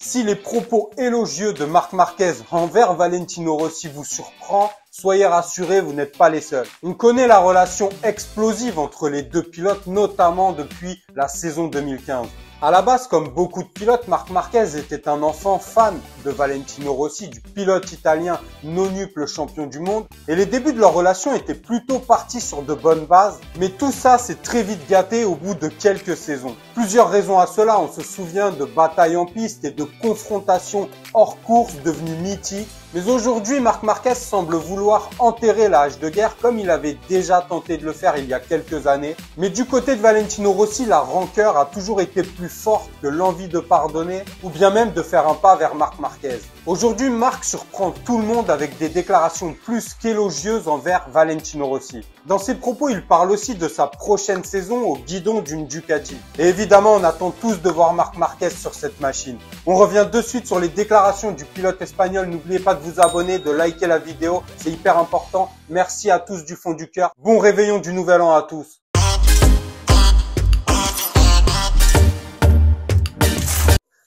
Si les propos élogieux de Marc Marquez envers Valentino Rossi vous surprend, soyez rassurés, vous n'êtes pas les seuls. On connaît la relation explosive entre les deux pilotes, notamment depuis la saison 2015. À la base, comme beaucoup de pilotes, Marc Marquez était un enfant fan de Valentino Rossi, du pilote italien nonuple champion du monde. Et les débuts de leur relation étaient plutôt partis sur de bonnes bases. Mais tout ça s'est très vite gâté au bout de quelques saisons. Plusieurs raisons à cela. On se souvient de batailles en piste et de confrontations hors course devenues mythiques. Mais aujourd'hui, Marc Marquez semble vouloir enterrer la hache de guerre comme il avait déjà tenté de le faire il y a quelques années. Mais du côté de Valentino Rossi, la rancœur a toujours été plus forte que l'envie de pardonner ou bien même de faire un pas vers Marc Marquez. Aujourd'hui, Marc surprend tout le monde avec des déclarations plus qu'élogieuses envers Valentino Rossi. Dans ses propos, il parle aussi de sa prochaine saison au guidon d'une Ducati. Et évidemment, on attend tous de voir Marc Marquez sur cette machine. On revient de suite sur les déclarations du pilote espagnol. N'oubliez pas de vous abonner, de liker la vidéo, c'est hyper important. Merci à tous du fond du cœur. Bon réveillon du nouvel an à tous.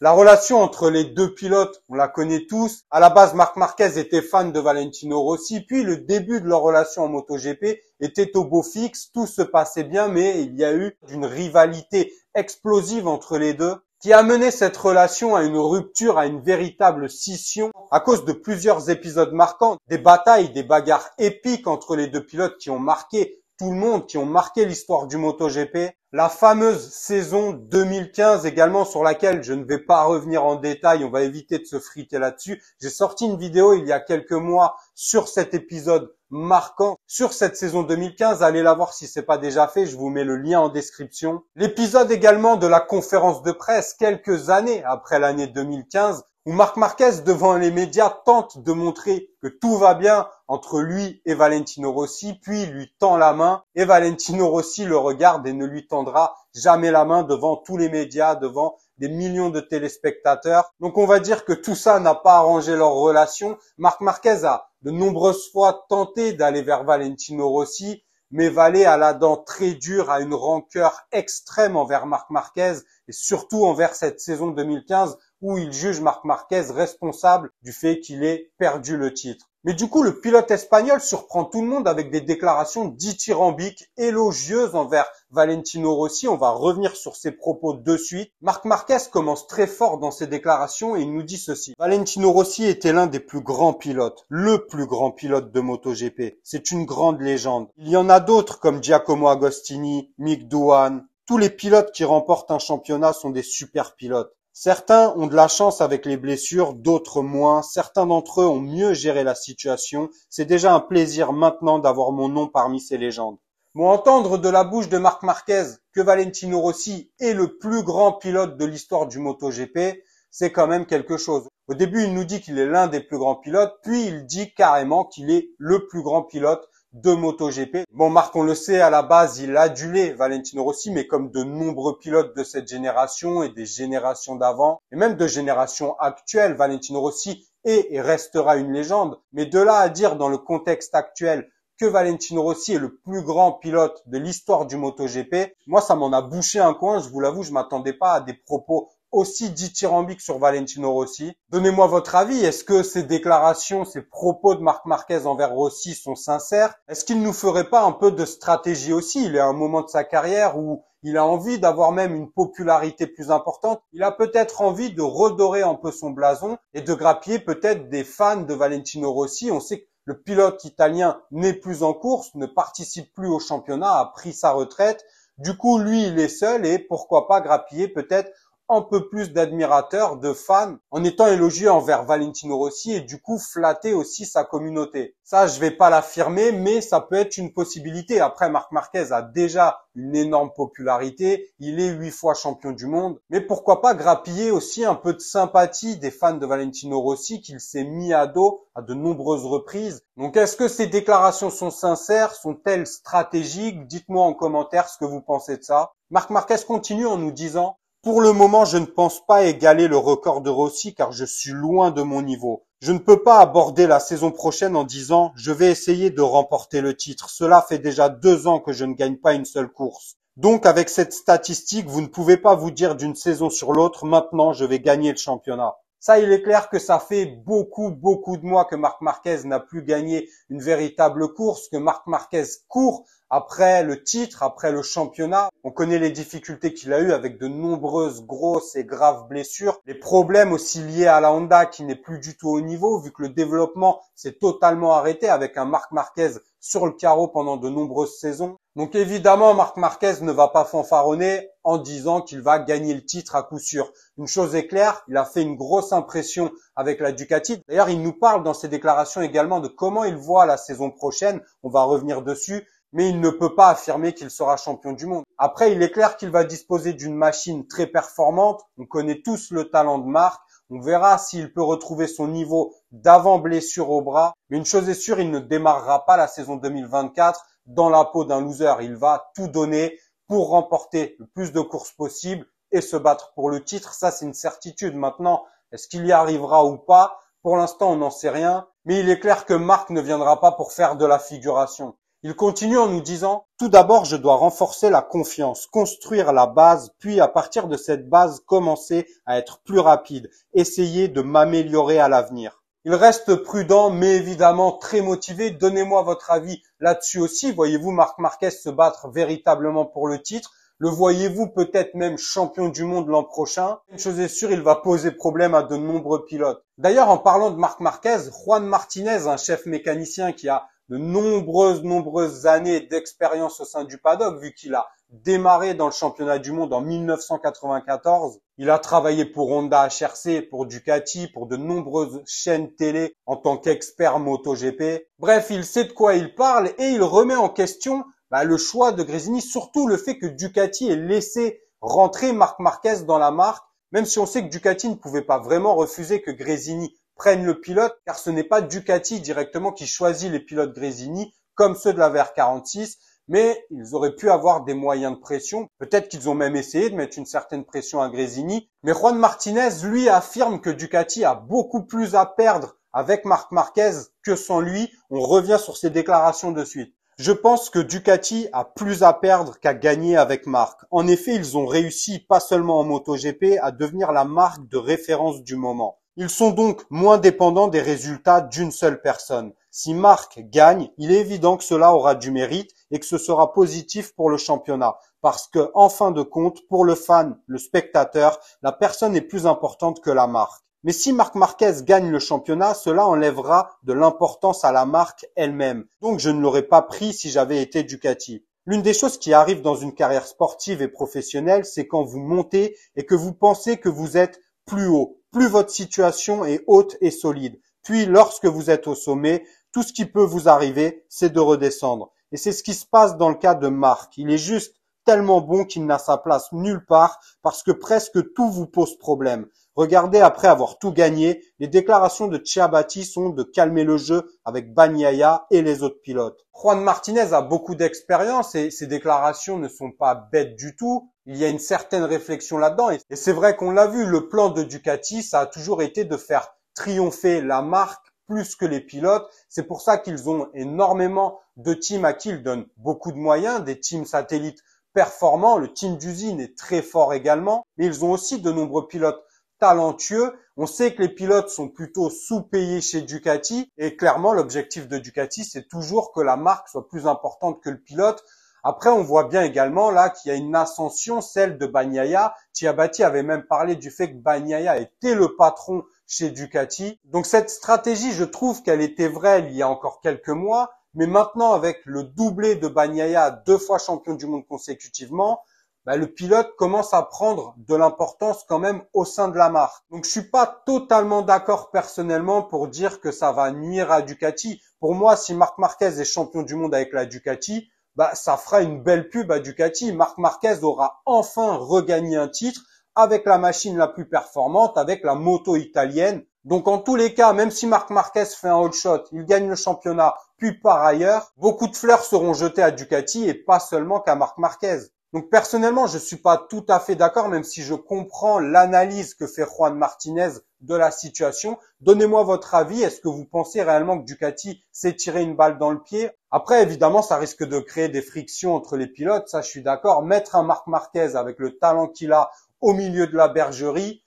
La relation entre les deux pilotes, on la connaît tous. À la base, Marc Marquez était fan de Valentino Rossi, puis le début de leur relation en MotoGP était au beau fixe, tout se passait bien, mais il y a eu une rivalité explosive entre les deux qui a mené cette relation à une rupture, à une véritable scission à cause de plusieurs épisodes marquants, des batailles, des bagarres épiques entre les deux pilotes qui ont marqué tout le monde, qui ont marqué l'histoire du MotoGP. La fameuse saison 2015 également, sur laquelle je ne vais pas revenir en détail, on va éviter de se friter là-dessus. J'ai sorti une vidéo il y a quelques mois sur cet épisode marquant, sur cette saison 2015. Allez la voir si c'est pas déjà fait, je vous mets le lien en description. L'épisode également de la conférence de presse quelques années après l'année 2015, où Marc Marquez, devant les médias, tente de montrer que tout va bien entre lui et Valentino Rossi, puis lui tend la main, et Valentino Rossi le regarde et ne lui tendra jamais la main devant tous les médias, devant des millions de téléspectateurs. Donc on va dire que tout ça n'a pas arrangé leur relation. Marc Marquez a de nombreuses fois tenté d'aller vers Valentino Rossi, mais Valé a la dent très dure, a une rancœur extrême envers Marc Marquez et surtout envers cette saison 2015 où il juge Marc Marquez responsable du fait qu'il ait perdu le titre. Mais du coup, le pilote espagnol surprend tout le monde avec des déclarations dithyrambiques, élogieuses envers Valentino Rossi. On va revenir sur ses propos de suite. Marc Marquez commence très fort dans ses déclarations et il nous dit ceci. Valentino Rossi était l'un des plus grands pilotes, le plus grand pilote de MotoGP. C'est une grande légende. Il y en a d'autres comme Giacomo Agostini, Mick Doohan. Tous les pilotes qui remportent un championnat sont des super pilotes. Certains ont de la chance avec les blessures, d'autres moins. Certains d'entre eux ont mieux géré la situation. C'est déjà un plaisir maintenant d'avoir mon nom parmi ces légendes. Bon, entendre de la bouche de Marc Marquez que Valentino Rossi est le plus grand pilote de l'histoire du MotoGP, c'est quand même quelque chose. Au début, il nous dit qu'il est l'un des plus grands pilotes, puis il dit carrément qu'il est le plus grand pilote de MotoGP. Bon, Marc, on le sait, à la base, il adulait Valentino Rossi, mais comme de nombreux pilotes de cette génération et des générations d'avant, et même de générations actuelles, Valentino Rossi est et restera une légende. Mais de là à dire dans le contexte actuel que Valentino Rossi est le plus grand pilote de l'histoire du MotoGP, moi, ça m'en a bouché un coin, je vous l'avoue, je m'attendais pas à des propos aussi dithyrambique sur Valentino Rossi. Donnez-moi votre avis. Est-ce que ces déclarations, ces propos de Marc Marquez envers Rossi sont sincères? Est-ce qu'il ne nous ferait pas un peu de stratégie aussi? Il est à un moment de sa carrière où il a envie d'avoir même une popularité plus importante. Il a peut-être envie de redorer un peu son blason et de grappiller peut-être des fans de Valentino Rossi. On sait que le pilote italien n'est plus en course, ne participe plus au championnat, a pris sa retraite. Du coup, lui, il est seul et pourquoi pas grappiller peut-être un peu plus d'admirateurs, de fans, en étant élogieux envers Valentino Rossi et du coup flatter aussi sa communauté. Ça, je vais pas l'affirmer, mais ça peut être une possibilité. Après, Marc Marquez a déjà une énorme popularité, il est 8 fois champion du monde, mais pourquoi pas grappiller aussi un peu de sympathie des fans de Valentino Rossi qu'il s'est mis à dos à de nombreuses reprises. Donc, est-ce que ces déclarations sont sincères, sont-elles stratégiques? Dites-moi en commentaire ce que vous pensez de ça. Marc Marquez continue en nous disant: pour le moment, je ne pense pas égaler le record de Rossi car je suis loin de mon niveau. Je ne peux pas aborder la saison prochaine en disant « je vais essayer de remporter le titre ». Cela fait déjà 2 ans que je ne gagne pas une seule course. Donc avec cette statistique, vous ne pouvez pas vous dire d'une saison sur l'autre « maintenant je vais gagner le championnat ». Ça, il est clair que ça fait beaucoup de mois que Marc Marquez n'a plus gagné une véritable course, que Marc Marquez court après le titre, après le championnat. On connaît les difficultés qu'il a eues avec de nombreuses grosses et graves blessures. Les problèmes aussi liés à la Honda qui n'est plus du tout au niveau, vu que le développement s'est totalement arrêté avec un Marc Marquez sur le carreau pendant de nombreuses saisons. Donc évidemment, Marc Marquez ne va pas fanfaronner en disant qu'il va gagner le titre à coup sûr. Une chose est claire, il a fait une grosse impression avec la Ducati. D'ailleurs, il nous parle dans ses déclarations également de comment il voit la saison prochaine. On va revenir dessus. Mais il ne peut pas affirmer qu'il sera champion du monde. Après, il est clair qu'il va disposer d'une machine très performante. On connaît tous le talent de Marc. On verra s'il peut retrouver son niveau d'avant blessure au bras. Mais une chose est sûre, il ne démarrera pas la saison 2024 dans la peau d'un loser. Il va tout donner pour remporter le plus de courses possible et se battre pour le titre. Ça, c'est une certitude. Maintenant, est-ce qu'il y arrivera ou pas? Pour l'instant, on n'en sait rien. Mais il est clair que Marc ne viendra pas pour faire de la figuration. Il continue en nous disant « Tout d'abord, je dois renforcer la confiance, construire la base, puis à partir de cette base, commencer à être plus rapide, essayer de m'améliorer à l'avenir. » Il reste prudent, mais évidemment très motivé. Donnez-moi votre avis là-dessus aussi. Voyez-vous Marc Marquez se battre véritablement pour le titre? Le voyez-vous peut-être même champion du monde l'an prochain? Une chose est sûre, il va poser problème à de nombreux pilotes. D'ailleurs, en parlant de Marc Marquez, Juan Martinez, un chef mécanicien qui a de nombreuses années d'expérience au sein du paddock, vu qu'il a démarré dans le championnat du monde en 1994. Il a travaillé pour Honda HRC, pour Ducati, pour de nombreuses chaînes télé en tant qu'expert MotoGP. Bref, il sait de quoi il parle et il remet en question le choix de Gresini, surtout le fait que Ducati ait laissé rentrer Marc Marquez dans la marque, même si on sait que Ducati ne pouvait pas vraiment refuser que Gresini prenne le pilote, car ce n'est pas Ducati directement qui choisit les pilotes Gresini, comme ceux de la VR46, mais ils auraient pu avoir des moyens de pression. Peut-être qu'ils ont même essayé de mettre une certaine pression à Gresini. Mais Juan Martinez, lui, affirme que Ducati a beaucoup plus à perdre avec Marc Marquez que sans lui. On revient sur ses déclarations de suite. Je pense que Ducati a plus à perdre qu'à gagner avec Marc. En effet, ils ont réussi, pas seulement en MotoGP, à devenir la marque de référence du moment. Ils sont donc moins dépendants des résultats d'une seule personne. Si Marc gagne, il est évident que cela aura du mérite et que ce sera positif pour le championnat. Parce que, en fin de compte, pour le fan, le spectateur, la personne est plus importante que la marque. Mais si Marc Marquez gagne le championnat, cela enlèvera de l'importance à la marque elle-même. Donc je ne l'aurais pas pris si j'avais été Ducati. L'une des choses qui arrive dans une carrière sportive et professionnelle, c'est quand vous montez et que vous pensez que vous êtes plus haut. Plus votre situation est haute et solide. Puis, lorsque vous êtes au sommet, tout ce qui peut vous arriver, c'est de redescendre. Et c'est ce qui se passe dans le cas de Marc. Il est juste tellement bon qu'il n'a sa place nulle part parce que presque tout vous pose problème. Regardez, après avoir tout gagné, les déclarations de Chiabatti sont de calmer le jeu avec Bagnaia et les autres pilotes. Juan Martinez a beaucoup d'expérience et ses déclarations ne sont pas bêtes du tout. Il y a une certaine réflexion là-dedans et c'est vrai qu'on l'a vu, le plan de Ducati, ça a toujours été de faire triompher la marque plus que les pilotes. C'est pour ça qu'ils ont énormément de teams à qui ils donnent beaucoup de moyens, des teams satellites performants. Le team d'usine est très fort également, mais ils ont aussi de nombreux pilotes talentueux. On sait que les pilotes sont plutôt sous-payés chez Ducati et clairement l'objectif de Ducati c'est toujours que la marque soit plus importante que le pilote. Après on voit bien également là qu'il y a une ascension, celle de Bagnaia. Chiabatti avait même parlé du fait que Bagnaia était le patron chez Ducati. Donc cette stratégie, je trouve qu'elle était vraie il y a encore quelques mois, mais maintenant avec le doublé de Bagnaia, 2 fois champion du monde consécutivement, le pilote commence à prendre de l'importance quand même au sein de la marque. Donc je suis pas totalement d'accord personnellement pour dire que ça va nuire à Ducati. Pour moi, si Marc Marquez est champion du monde avec la Ducati, ça fera une belle pub à Ducati. Marc Marquez aura enfin regagné un titre avec la machine la plus performante, avec la moto italienne. Donc en tous les cas, même si Marc Marquez fait un hot shot, il gagne le championnat, puis par ailleurs, beaucoup de fleurs seront jetées à Ducati et pas seulement qu'à Marc Marquez. Donc personnellement, je suis pas tout à fait d'accord, même si je comprends l'analyse que fait Juan Martinez de la situation. Donnez-moi votre avis. Est-ce que vous pensez réellement que Ducati s'est tiré une balle dans le pied? Après, évidemment, ça risque de créer des frictions entre les pilotes. Ça, je suis d'accord. Mettre un Marc Marquez avec le talent qu'il a au milieu de la bergerie,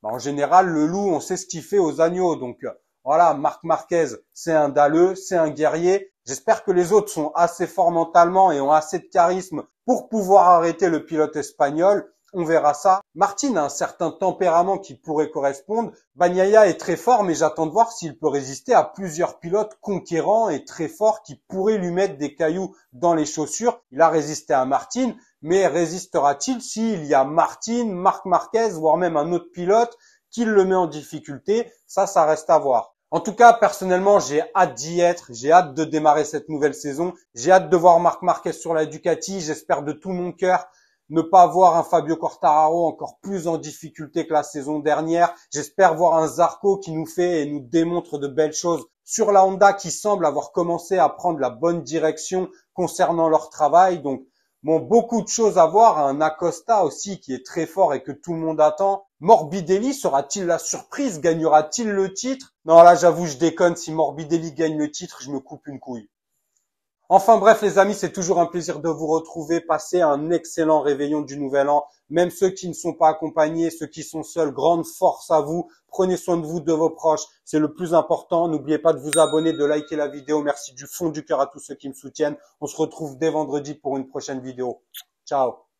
Bah, en général, le loup, on sait ce qu'il fait aux agneaux. Donc voilà, Marc Marquez, c'est un dalleux, c'est un guerrier. J'espère que les autres sont assez forts mentalement et ont assez de charisme pour pouvoir arrêter le pilote espagnol. On verra ça. Martin a un certain tempérament qui pourrait correspondre. Bagnaia est très fort, mais j'attends de voir s'il peut résister à plusieurs pilotes conquérants et très forts qui pourraient lui mettre des cailloux dans les chaussures. Il a résisté à Martin, mais résistera-t-il s'il y a Martin, Marc Marquez, voire même un autre pilote qui le met en difficulté? Ça reste à voir. En tout cas, personnellement, j'ai hâte d'y être. J'ai hâte de démarrer cette nouvelle saison. J'ai hâte de voir Marc Marquez sur la Ducati. J'espère de tout mon cœur ne pas voir un Fabio Quartararo encore plus en difficulté que la saison dernière. J'espère voir un Zarco qui nous fait et nous démontre de belles choses sur la Honda qui semble avoir commencé à prendre la bonne direction concernant leur travail. Donc, bon, beaucoup de choses à voir. Un Acosta aussi qui est très fort et que tout le monde attend. Morbidelli sera-t-il la surprise? Gagnera-t-il le titre? Non, là, j'avoue, je déconne. Si Morbidelli gagne le titre, je me coupe une couille. Enfin bref les amis, c'est toujours un plaisir de vous retrouver. Passez un excellent réveillon du Nouvel An. Même ceux qui ne sont pas accompagnés, ceux qui sont seuls, grande force à vous. Prenez soin de vous, de vos proches. C'est le plus important. N'oubliez pas de vous abonner, de liker la vidéo. Merci du fond du cœur à tous ceux qui me soutiennent. On se retrouve dès vendredi pour une prochaine vidéo. Ciao.